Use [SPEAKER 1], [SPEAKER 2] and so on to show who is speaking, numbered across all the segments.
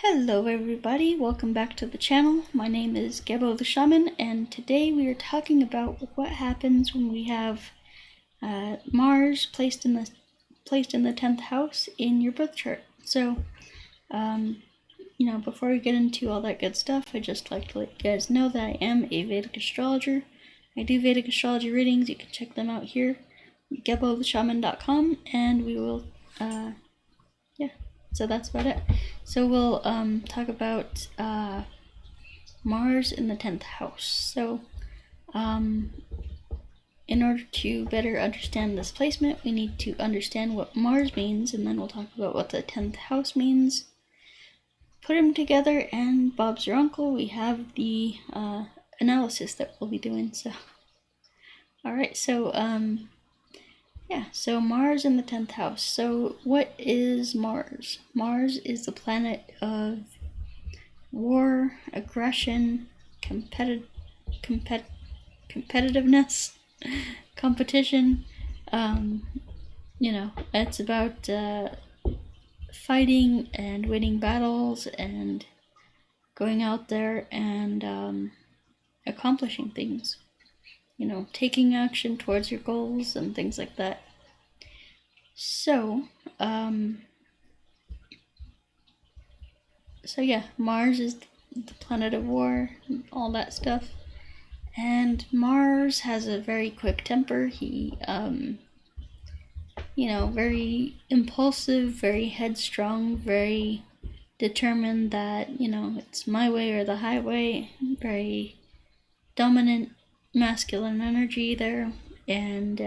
[SPEAKER 1] Hello everybody, welcome back to the channel. My name is Gebo the Shaman, and today we are talking about what happens when we have Mars placed in the 10th house in your birth chart. So, before we get into all that good stuff, I'd just like to let you guys know that I am a Vedic astrologer. I do Vedic astrology readings. You can check them out here, gebotheshaman.com, and we will, so that's about it. So we'll talk about Mars in the 10th house. So in order to better understand this placement, we need to understand what Mars means, and then we'll talk about what the 10th house means. Put them together, and Bob's your uncle. We have the analysis that we'll be doing. So, all right. So so Mars in the 10th house. So what is Mars? Mars is the planet of war, aggression, competitiveness, competition. It's about fighting and winning battles and going out there and accomplishing things. Taking action towards your goals and things like that. So Mars is the planet of war, all that stuff. And Mars has a very quick temper. He, very impulsive, very headstrong, very determined that, it's my way or the highway. Very dominant masculine energy there. And,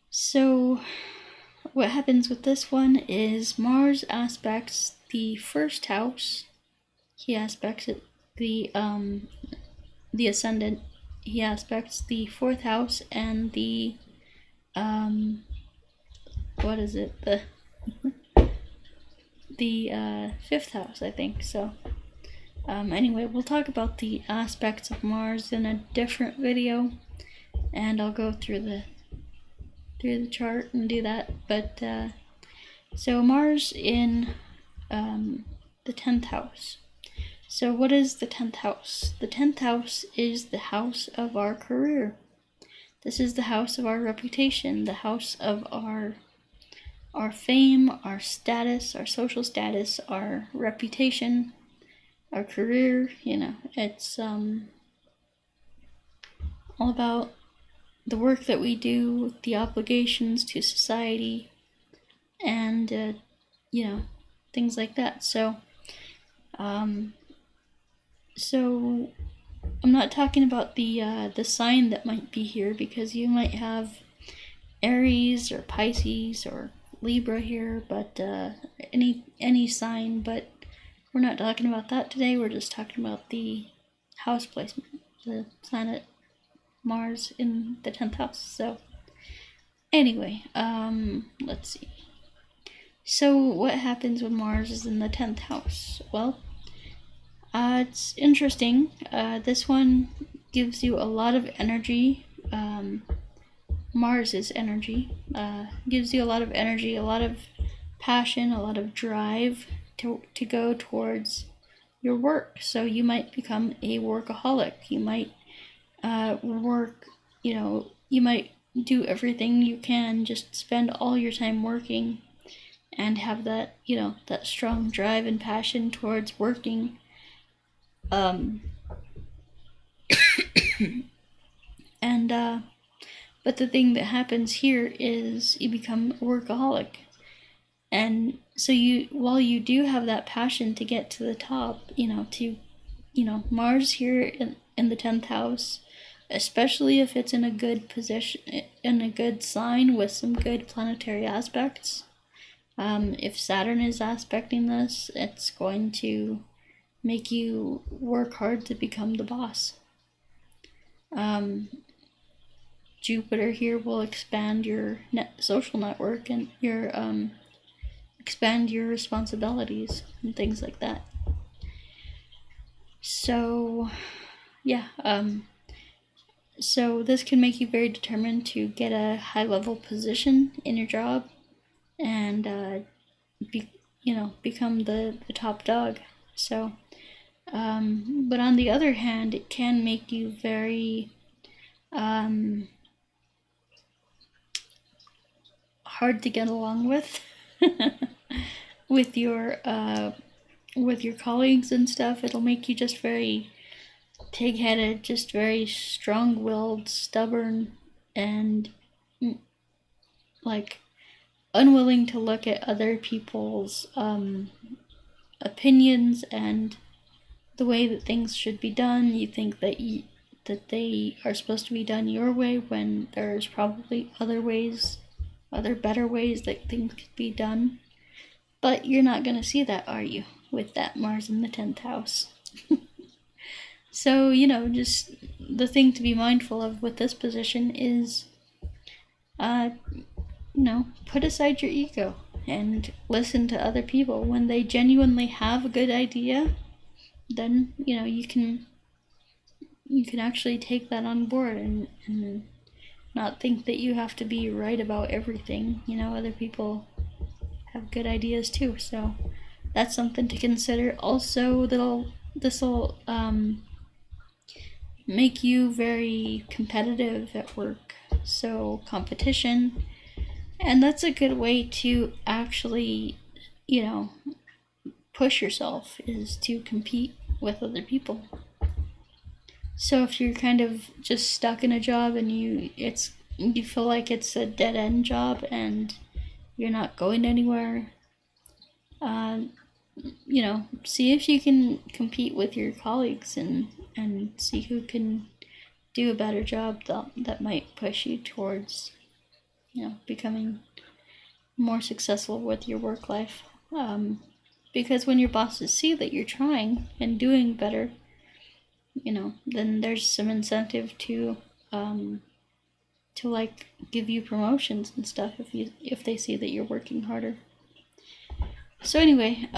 [SPEAKER 1] So what happens with this one is Mars aspects the first house. He aspects it, the ascendant. He aspects the fourth house and the the fifth house, I think. So anyway, we'll talk about the aspects of Mars in a different video, and I'll go through the chart and do that. But so Mars in the 10th house. So what is the 10th house? The 10th house is the house of our career. This is the house of our reputation, the house of our fame, our status, our social status, our reputation, our career. It's all about the work that we do, the obligations to society, and things like that. So I'm not talking about the sign that might be here, because you might have Aries or Pisces or Libra here, but any sign. But we're not talking about that today. We're just talking about the house placement, the planet Mars in the 10th house. So anyway, let's see. So what happens when Mars is in the 10th house? Well, it's interesting. This one gives you a lot of energy. Mars's energy gives you a lot of energy, a lot of passion, a lot of drive to go towards your work. So you might become a workaholic. You might work, you might do everything you can, just spend all your time working and have that, that strong drive and passion towards working. But the thing that happens here is you become a workaholic. And so while you do have that passion to get to the top, Mars here in the 10th house, especially if it's in a good position, in a good sign with some good planetary aspects. If Saturn is aspecting this, it's going to make you work hard to become the boss. Jupiter here will expand your social network and your expand your responsibilities and things like that. So so this can make you very determined to get a high level position in your job and become the top dog. So, but on the other hand, it can make you very hard to get along with with your colleagues and stuff. It'll make you just very pig-headed, just very strong-willed, stubborn, and like unwilling to look at other people's opinions and the way that things should be done. You think that they are supposed to be done your way when there's probably other better ways that things could be done. But you're not going to see that, are you, with that Mars in the 10th house? So, just the thing to be mindful of with this position is, put aside your ego and listen to other people. When they genuinely have a good idea, then, you can actually take that on board and not think that you have to be right about everything. Other people have good ideas too, so that's something to consider. Also, this'll make you very competitive at work, so competition, and that's a good way to actually, push yourself, is to compete with other people. So if you're kind of just stuck in a job and you feel like it's a dead-end job and you're not going anywhere, see if you can compete with your colleagues and see who can do a better job that might push you towards, becoming more successful with your work life. Because when your bosses see that you're trying and doing better, then there's some incentive to give you promotions and stuff if they see that you're working harder. So anyway,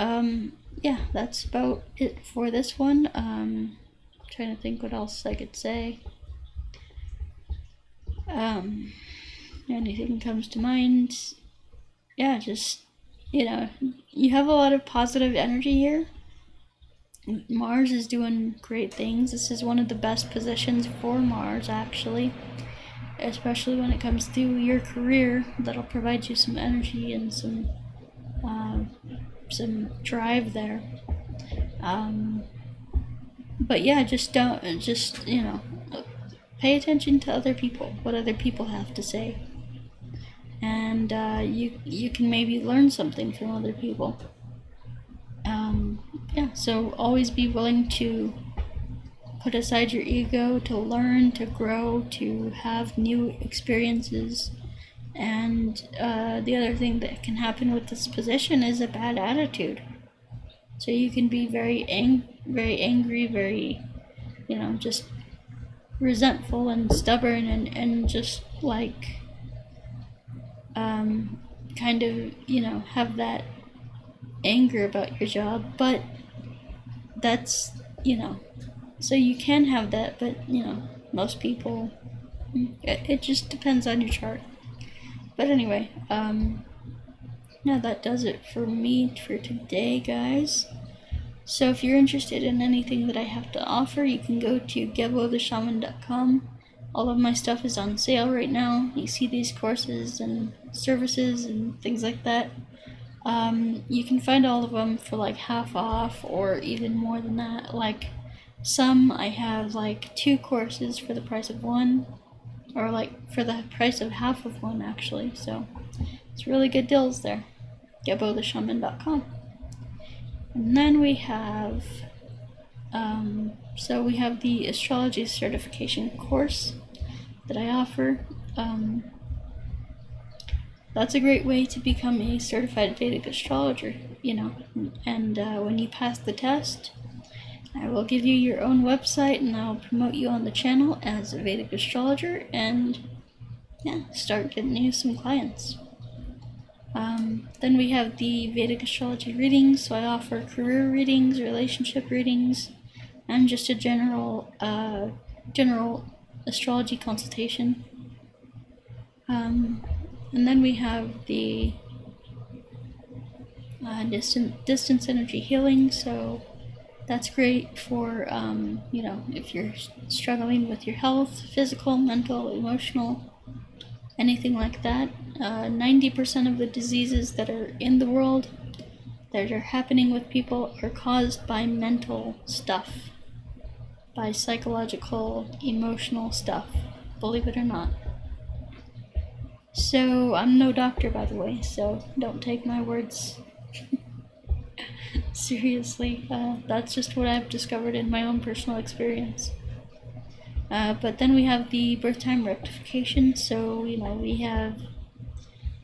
[SPEAKER 1] yeah, that's about it for this one. Trying to think what else I could say. Anything comes to mind. Yeah, just, you have a lot of positive energy here. Mars is doing great things. This is one of the best positions for Mars, actually, especially when it comes to your career. That'll provide you some energy and some drive there. But yeah, just pay attention to other people, what other people have to say, and you can maybe learn something from other people. Yeah, so always be willing to put aside your ego, to learn, to grow, to have new experiences. And the other thing that can happen with this position is a bad attitude. So you can be very angry, very, just resentful and stubborn and just kind of, have that anger about your job. But that's, so you can have that, but, most people, it just depends on your chart. But anyway, yeah, that does it for me for today, guys. So if you're interested in anything that I have to offer, you can go to gebotheshaman.com. All of my stuff is on sale right now. You see these courses and services and things like that. You can find all of them for half off or even more than that. Some I have 2 courses for the price of one, or for the price of half of one, actually. So it's really good deals there. gebotheshaman.com. And then we have we have the Astrology certification course that I offer. That's a great way to become a certified Vedic astrologer, and when you pass the test, I will give you your own website and I'll promote you on the channel as a Vedic astrologer and start getting you some clients. Then we have the Vedic astrology readings. So I offer career readings, relationship readings, and just a general astrology consultation. And then we have the distance energy healing, so that's great for, you know, if you're struggling with your health, physical, mental, emotional, anything like that. 90% of the diseases that are in the world that are happening with people are caused by mental stuff, by psychological, emotional stuff, believe it or not. So, I'm no doctor, by the way, so don't take my words seriously. That's just what I've discovered in my own personal experience. But then we have the birth time rectification, so, you know, we have,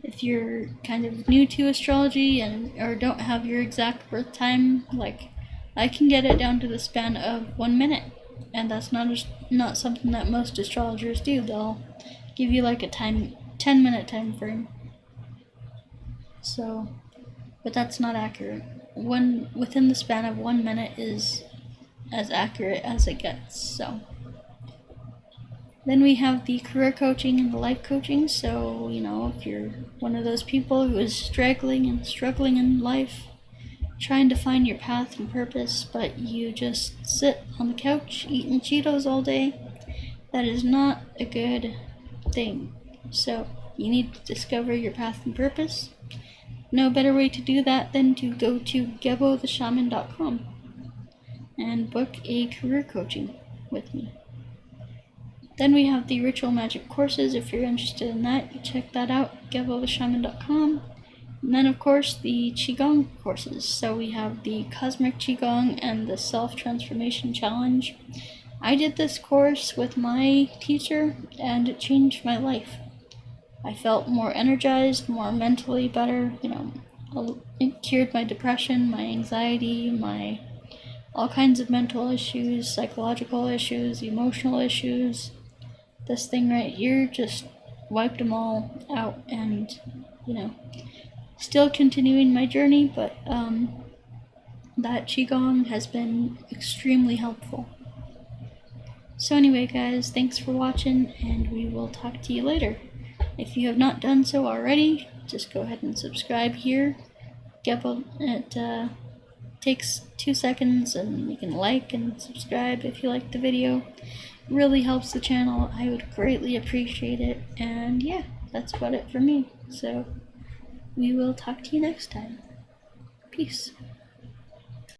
[SPEAKER 1] if you're kind of new to astrology or don't have your exact birth time, like, I can get it down to the span of 1 minute, and that's not something that most astrologers do. They'll give you like a 10-minute time frame. So, but that's not accurate. Within the span of 1 minute is as accurate as it gets. So then we have the career coaching and the life coaching. So, you know, if you're one of those people who is struggling in life, trying to find your path and purpose, but you just sit on the couch eating Cheetos all day, that is not a good thing. So you need to discover your path and purpose. No better way to do that than to go to GeboTheShaman.com and book a career coaching with me. Then we have the ritual magic courses. If you're interested in that, you check that out, GeboTheShaman.com. And then, of course, the Qigong courses. So we have the Cosmic Qigong and the Self-Transformation Challenge. I did this course with my teacher, and it changed my life. I felt more energized, more mentally better, you know, it cured my depression, my anxiety, my all kinds of mental issues, psychological issues, emotional issues. This thing right here just wiped them all out, and, you know, still continuing my journey, but that Qigong has been extremely helpful. So anyway, guys, thanks for watching, and we will talk to you later. If you have not done so already, just go ahead and subscribe here. It takes 2 seconds, and you can like and subscribe if you like the video. It really helps the channel. I would greatly appreciate it. And yeah, that's about it for me. So we will talk to you next time. Peace.